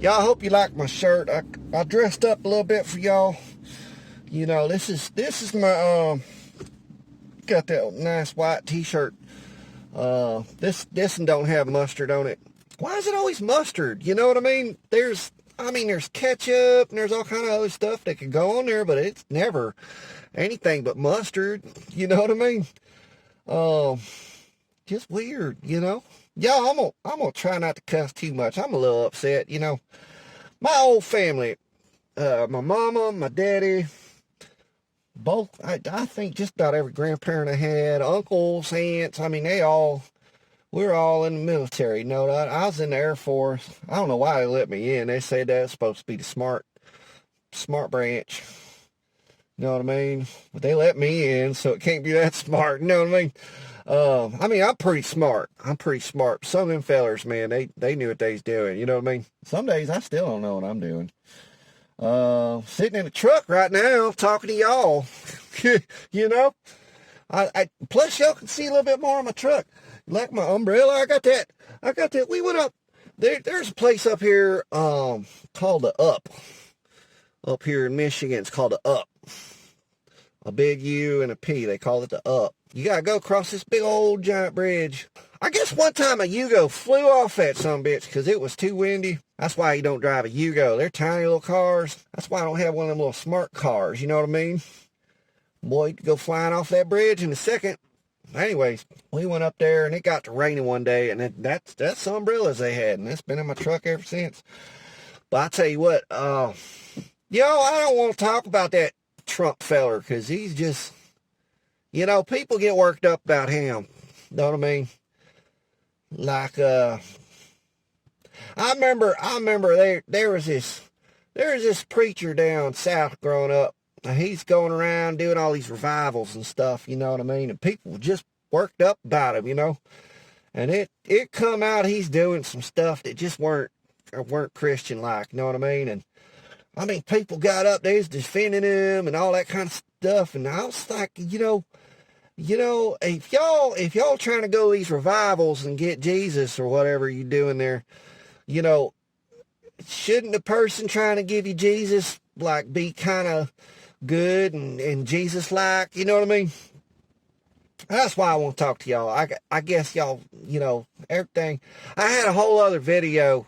Y'all, hope you like my shirt. I dressed up a little bit for y'all. You know, this is my got that nice white t-shirt. This one don't have mustard on it. Why is it always mustard? You know what I mean? There's ketchup and there's all kind of other stuff that could go on there, but it's never anything but mustard. You know what I mean? Just weird, you know. Y'all, I'm gonna try not to cuss too much. I'm a little upset, you know. My old family, my mama, my daddy, both, I think just about every grandparent I had, uncles, aunts, I mean, we're all in the military. You know, I was in the Air Force. I don't know why they let me in. They said that's supposed to be the smart branch. You know what I mean? But they let me in, so it can't be that smart. You know what I mean? I'm pretty smart. Some of them fellers, man, they knew what they was doing. You know what I mean? Some days I still don't know what I'm doing. Sitting in the truck right now, talking to y'all. You know? Plus y'all can see a little bit more on my truck. Like my umbrella, I got that. We went up. There's a place up here, called the Up. Up here in Michigan, it's called the Up. A big U and a P. They call it the Up. You gotta go across this big old giant bridge. I guess one time a Yugo flew off that sumbitch because it was too windy. That's why you don't drive a Yugo. They're tiny little cars. That's why I don't have one of them little smart cars. You know what I mean? Boy, you could go flying off that bridge in a second. Anyways, we went up there and it got to raining one day, and that's the umbrellas they had, and it's been in my truck ever since. But I tell you what, I don't want to talk about that Trump feller because he's just, you know, people get worked up about him. Know what I mean? Like, I remember there was this preacher down south growing up. He's going around doing all these revivals and stuff, you know what I mean? And people just worked up about him, you know? And it come out he's doing some stuff that just weren't Christian-like, you know what I mean? And, I mean, people got up, they was defending him and all that kind of stuff. And I was like, you know, if y'all trying to go these revivals and get Jesus or whatever you doing there, you know, shouldn't the person trying to give you Jesus, like, be kind of good and Jesus-like, you know what I mean? That's why I want to talk to y'all. I guess y'all, you know, everything. I had a whole other video,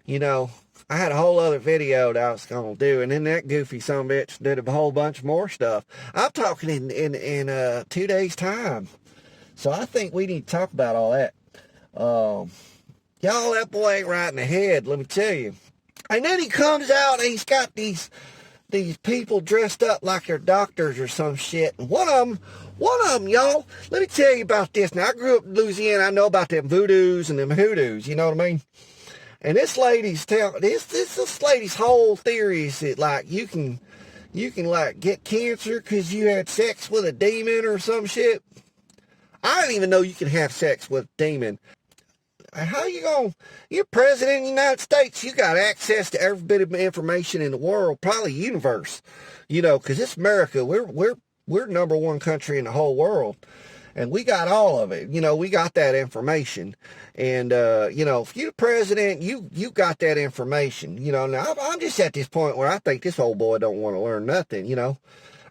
you know. that I was going to do, and then that goofy sumbitch did a whole bunch more stuff. I'm talking in 2 days' time. So I think we need to talk about all that. Y'all, that boy ain't right in the head, let me tell you. And then he comes out and he's got these people dressed up like they're doctors or some shit. And one of them, y'all, let me tell you about this. Now, I grew up in Louisiana. I know about them voodoos and them hoodoos, you know what I mean? And this lady's this lady's whole theory is that, like, you can like get cancer because you had sex with a demon or some shit. I didn't even know you can have sex with a demon. How you're president of the United States, you got access to every bit of information in the world, probably universe, you know, because it's America. We're number one country in the whole world, and we got all of it. You know, we got that information, and you know, if you're president, you got that information. You know, now I'm just at this point where I think this old boy don't want to learn nothing. You know,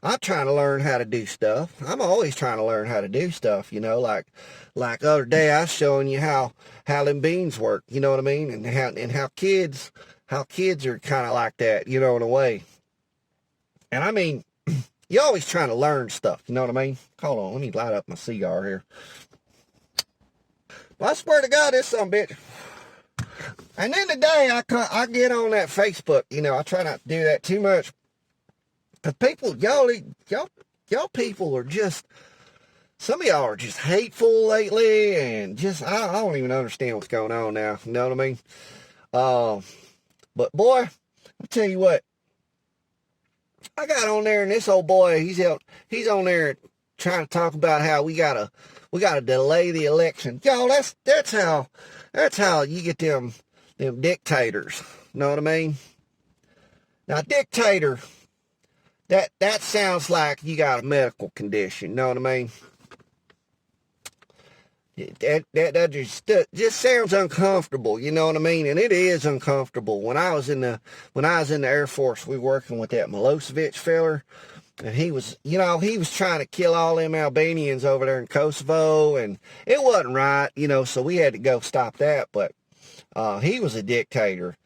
I'm trying to learn how to do stuff. I'm always trying to learn how to do stuff. You know, like the other day I was showing you how them beans work, you know what I mean? And how kids are kind of like that, you know, in a way. And I mean, you're always trying to learn stuff, you know what I mean? Hold on, let me light up my cigar here. But I swear to God, this some bitch. And then today I get on that Facebook, you know, I try not to do that too much. Because people, y'all people are just, some of y'all are just hateful lately, and just, I don't even understand what's going on now, you know what I mean? But boy, I'll tell you what, I got on there, and this old boy, he's on there trying to talk about how we gotta delay the election. Y'all, that's how you get them dictators, you know what I mean? Now, dictator, that sounds like you got a medical condition, you know what I mean? That just sounds uncomfortable, you know what I mean? And it is uncomfortable. When I was in the Air Force, we were working with that Milosevic feller, and he was, he was trying to kill all them Albanians over there in Kosovo, and it wasn't right, so we had to go stop that. But he was a dictator.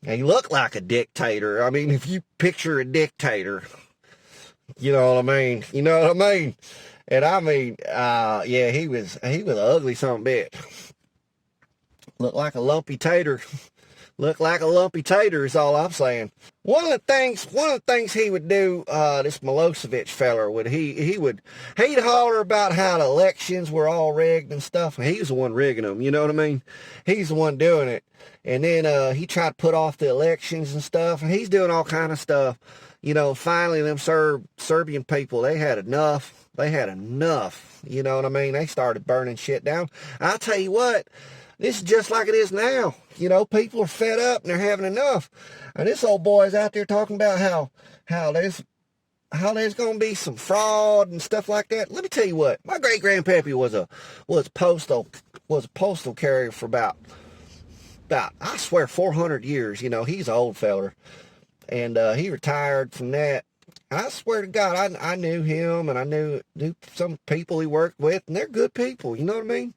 And he looked like a dictator. I mean, if you picture a dictator, you know what I mean? You know what I mean? And I mean, yeah, he was an ugly son of a bitch. Looked like a lumpy tater. Looked like a lumpy tater is all I'm saying. One of the things he would do, this Milosevic feller he'd holler about how the elections were all rigged and stuff. And he was the one rigging them, you know what I mean? He's the one doing it. And then he tried to put off the elections and stuff, and he's doing all kind of stuff. Finally them Serbian people, they had enough. They had enough, you know what I mean? They started burning shit down. I'll tell you what, this is just like it is now. People are fed up and they're having enough. And this old boy's out there talking about how there's going to be some fraud and stuff like that. Let me tell you what, my great grandpappy was a postal carrier for about I swear 400 years. He's an old feller, and he retired from that. I swear to God, I knew him, and I knew some people he worked with, and they're good people. You know what I mean?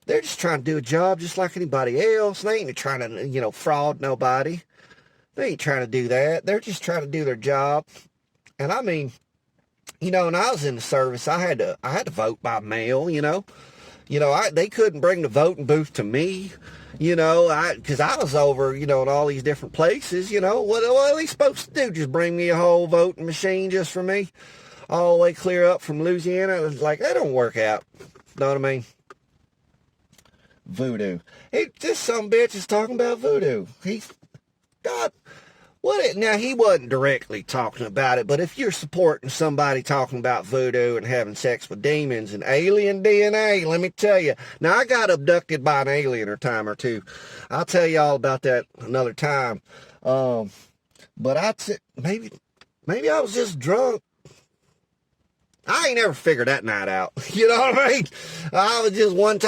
They're just trying to do a job just like anybody else. They ain't trying to, fraud nobody. They ain't trying to do that. They're just trying to do their job. And I mean, when I was in the service, I had to vote by mail. They couldn't bring the voting booth to me. Because I was over, in all these different places. What are they supposed to do? Just bring me a whole voting machine just for me, all the way clear up from Louisiana? It was like, that don't work out. Know what I mean? Voodoo. This some bitch is talking about voodoo. Now, he wasn't directly talking about it, but if you're supporting somebody talking about voodoo and having sex with demons and alien DNA, let me tell you. Now, I got abducted by an alien a time or two. I'll tell you all about that another time. But maybe I was just drunk. I ain't never figured that night out. You know what I mean? I was just one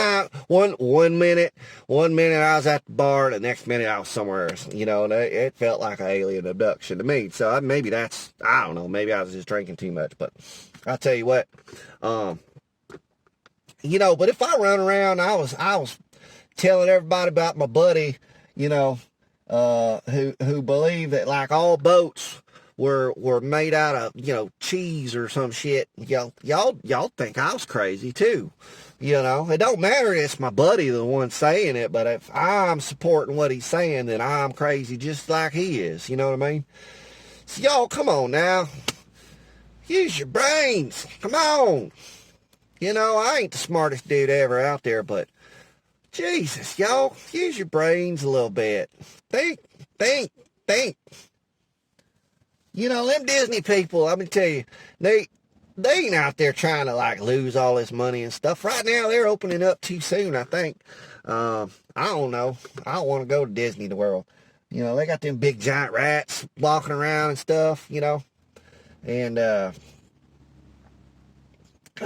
minute I was at the bar, the next minute I was somewhere else. It felt like an alien abduction to me. So maybe I don't know, maybe I was just drinking too much. But I'll tell you what, but if I run around, I was telling everybody about my buddy, who believed that like all boats were made out of, cheese or some shit. Y'all think I was crazy too. It don't matter if it's my buddy the one saying it, but if I'm supporting what he's saying, then I'm crazy just like he is. You know what I mean? So y'all, come on now. Use your brains. Come on. I ain't the smartest dude ever out there, but Jesus, y'all, use your brains a little bit. Think. Them Disney people, I'm going to tell you, they ain't out there trying to, like, lose all this money and stuff. Right now, they're opening up too soon, I think. I don't know. I don't want to go to Disney World. They got them big giant rats walking around and stuff, And, there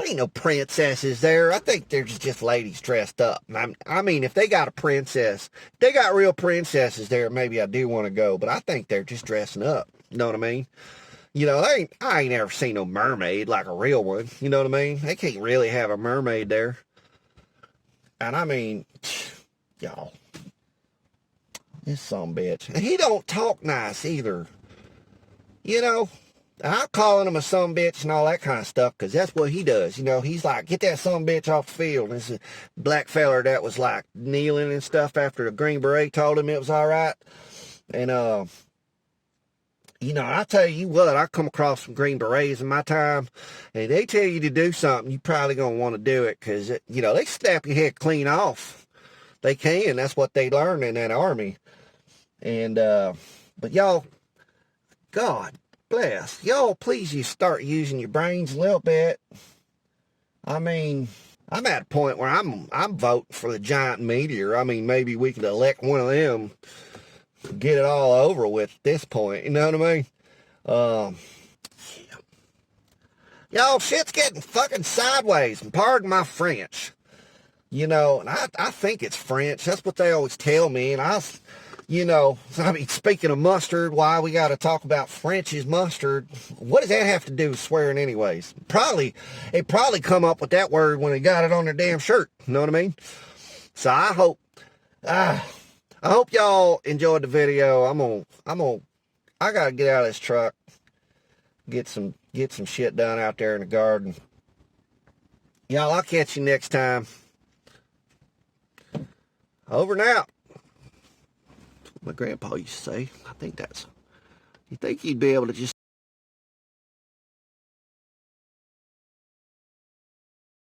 ain't no princesses there. I think they're just ladies dressed up. I mean, if they got if they got real princesses there, maybe I do want to go. But I think they're just dressing up. You know what I mean? I ain't ever seen no mermaid like a real one. You know what I mean? They can't really have a mermaid there. And I mean, y'all, this some bitch. And he don't talk nice either. I'm calling him a son bitch and all that kind of stuff because that's what he does. He's like, get that son bitch off the field. And this is a black feller that was like kneeling and stuff after the Green Beret told him it was all right. And, I tell you what, I come across some Green Berets in my time, and they tell you to do something, you probably going to want to do it because, they snap your head clean off. They can. That's what they learned in that army. And, but y'all, God bless. Y'all, please, you start using your brains a little bit. I mean, I'm at a point where I'm voting for the giant meteor. I mean, maybe we could elect one of them, get it all over with at this point. You know what I mean? Y'all, shit's getting fucking sideways, and pardon my French. You know, and I think it's French. That's what they always tell me. And I mean, speaking of mustard, why we got to talk about French's mustard? What does that have to do with swearing anyways? It probably come up with that word when they got it on their damn shirt. You know what I mean? So I hope y'all enjoyed the video. I got to get out of this truck, get some shit done out there in the garden. Y'all, I'll catch you next time. Over and out. That's what my grandpa used to say. You think he'd be able to just